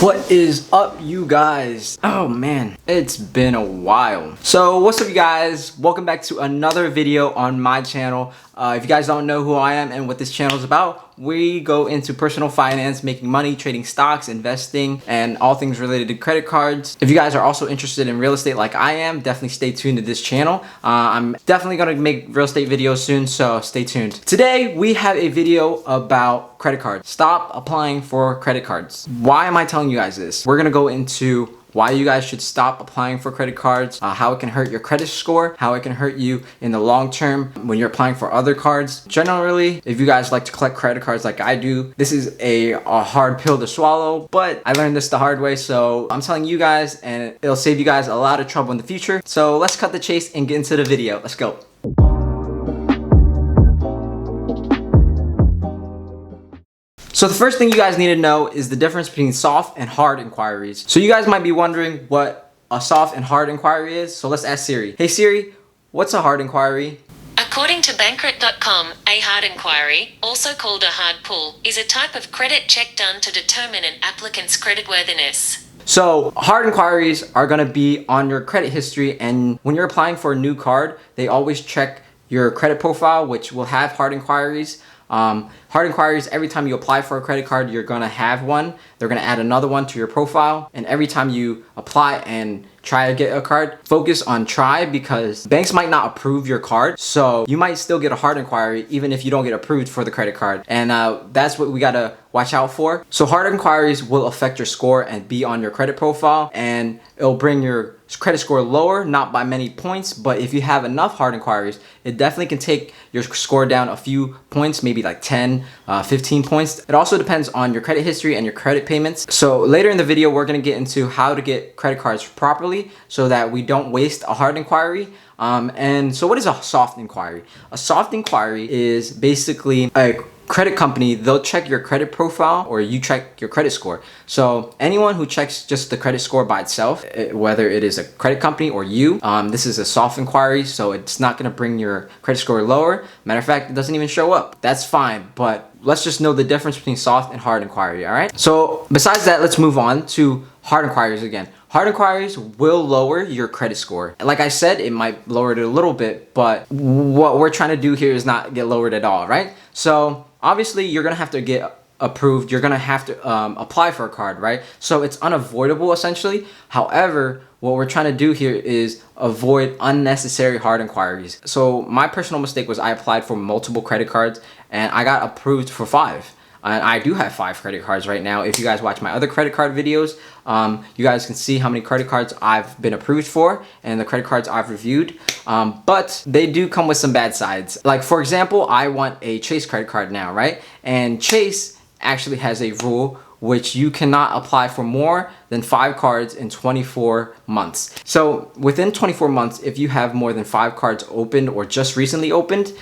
What is up, you guys? Oh man, it's been a while. So what's up, you guys? Welcome back to another video on my channel. If you guys don't know who I am and what this channel is about, we go into personal finance, making money, trading stocks, investing, and all things related to credit cards. If you guys are also interested in real estate like I am, definitely stay tuned to this channel. I'm definitely gonna make real estate videos soon, so stay tuned. Today, we have a video about credit cards. Stop applying for credit cards. Why am I telling you guys this? We're gonna go into why you guys should stop applying for credit cards, how it can hurt your credit score, how it can hurt you in the long term when you're applying for other cards. Generally, if you guys like to collect credit cards like I do, this is a hard pill to swallow, but I learned this the hard way, so I'm telling you guys, and it'll save you guys a lot of trouble in the future. So let's cut the chase and get into the video. Let's go. So the first thing you guys need to know is the difference between soft and hard inquiries. So you guys might be wondering what a soft and hard inquiry is. So let's ask Siri. Hey Siri, what's a hard inquiry? According to Bankrate.com, a hard inquiry, also called a hard pull, is a type of credit check done to determine an applicant's creditworthiness. So hard inquiries are gonna be on your credit history, and when you're applying for a new card, they always check your credit profile, which will have hard inquiries. Hard inquiries, every time you apply for a credit card, you're gonna have one. They're gonna add another one to your profile. And every time you apply and try to get a card, focus on try, because banks might not approve your card. So you might still get a hard inquiry even if you don't get approved for the credit card. And that's what we gotta watch out for. So hard inquiries will affect your score and be on your credit profile, and it'll bring your credit score lower, not by many points, but if you have enough hard inquiries, it definitely can take your score down a few points, maybe like 10, 15 points. It also depends on your credit history and your credit payments. So later in the video, we're gonna get into how to get credit cards properly so that we don't waste a hard inquiry. And so what is a soft inquiry? A soft inquiry is basically a credit company, they'll check your credit profile, or you check your credit score. So anyone who checks just the credit score by itself, whether it is a credit company or you, this is a soft inquiry, so it's not gonna bring your credit score lower. Matter of fact, it doesn't even show up. That's fine, but let's just know the difference between soft and hard inquiry, all right? So besides that, let's move on to hard inquiries again. Hard inquiries will lower your credit score. Like I said, it might lower it a little bit, but what we're trying to do here is not get lowered at all, right? So obviously you're gonna have to get approved. You're gonna have to apply for a card, right? So it's unavoidable essentially. However, what we're trying to do here is avoid unnecessary hard inquiries. So my personal mistake was I applied for multiple credit cards and I got approved for 5. And I do have 5 credit cards right now. If you guys watch my other credit card videos, you guys can see how many credit cards I've been approved for and the credit cards I've reviewed. But they do come with some bad sides. Like for example, I want a Chase credit card now, right? And Chase actually has a rule which you cannot apply for more than 5 cards in 24 months. So within 24 months, if you have more than 5 cards opened or just recently opened,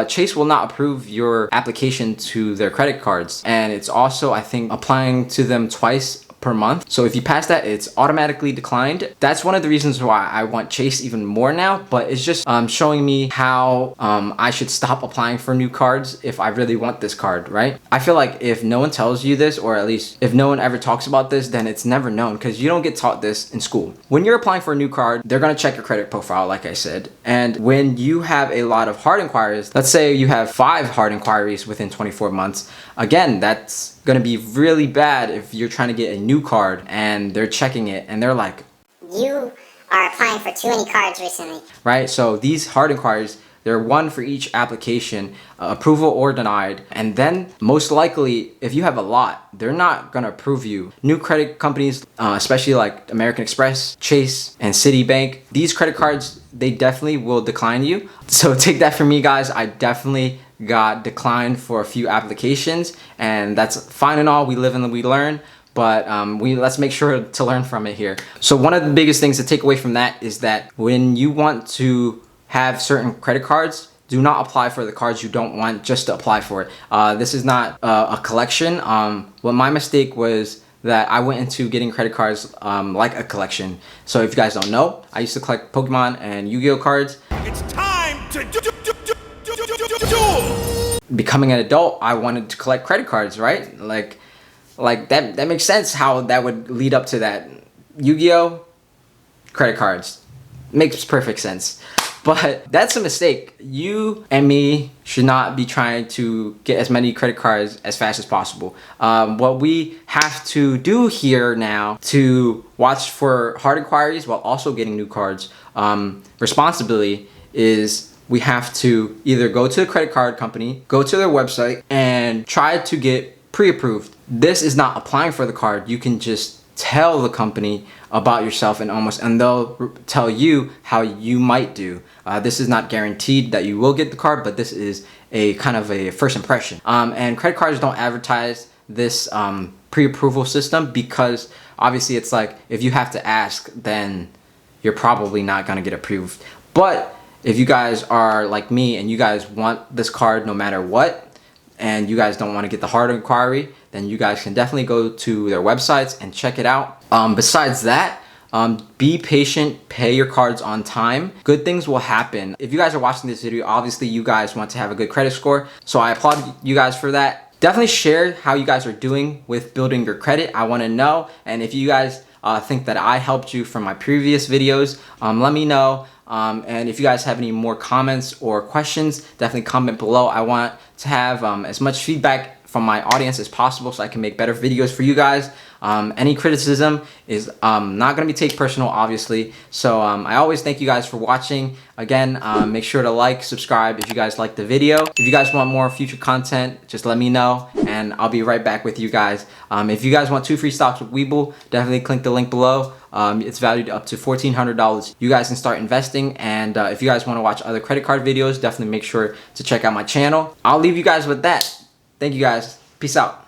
Chase will not approve your application to their credit cards. And it's also, I think, applying to them twice per month. So if you pass that, it's automatically declined. That's one of the reasons why I want Chase even more now, but it's just showing me how I should stop applying for new cards if I really want this card, right? I feel like if no one tells you this, or at least if no one ever talks about this, then it's never known, because you don't get taught this in school. When you're applying for a new card, they're gonna check your credit profile, like I said. And when you have a lot of hard inquiries, let's say you have 5 hard inquiries within 24 months, again, that's gonna be really bad if you're trying to get a new card and they're checking it and they're like, you are applying for too many cards recently. Right? So these hard inquiries, they're one for each application, approval or denied. And then most likely, if you have a lot, they're not gonna approve you. New credit companies, especially like American Express, Chase, and Citibank, these credit cards, they definitely will decline you. So take that from me, guys. I definitely got declined for a few applications, and that's fine and all. We live and we learn, but let's make sure to learn from it here. So one of the biggest things to take away from that is that when you want to have certain credit cards, do not apply for the cards you don't want just to apply for it. This is not a collection. What my mistake was that I went into getting credit cards like a collection. So if you guys don't know, I used to collect Pokemon and Yu-Gi-Oh cards. It's time to do. Becoming an adult, I wanted to collect credit cards, right? Like, Like that makes sense how that would lead up to that. Yu-Gi-Oh, credit cards. Makes perfect sense. But that's a mistake. You and me should not be trying to get as many credit cards as fast as possible. What we have to do here now to watch for hard inquiries while also getting new cards responsibly is we have to either go to the credit card company, go to their website, and try to get pre-approved. This is not applying for the card. You can just tell the company about yourself and they'll tell you how you might do. This is not guaranteed that you will get the card, but this is a kind of a first impression. And credit cards don't advertise this pre-approval system because obviously it's like if you have to ask, then you're probably not gonna get approved. But if you guys are like me and you guys want this card no matter what, and you guys don't want to get the hard inquiry, then you guys can definitely go to their websites and check it out. Besides that, be patient, pay your cards on time. Good things will happen. If you guys are watching this video, obviously you guys want to have a good credit score, so I applaud you guys for that. Definitely share how you guys are doing with building your credit. I want to know, and if you guys think that I helped you from my previous videos, let me know. And if you guys have any more comments or questions, definitely comment below. I want to have as much feedback from my audience as possible so I can make better videos for you guys. Any criticism is not going to be taken personal, obviously. So I always thank you guys for watching. Again, make sure to like, subscribe if you guys like the video. If you guys want more future content, just let me know and I'll be right back with you guys. If you guys want 2 free stocks with Webull, definitely click the link below. It's valued up to $1,400. You guys can start investing, and if you guys want to watch other credit card videos, definitely make sure to check out my channel. I'll leave you guys with that. Thank you guys. Peace out.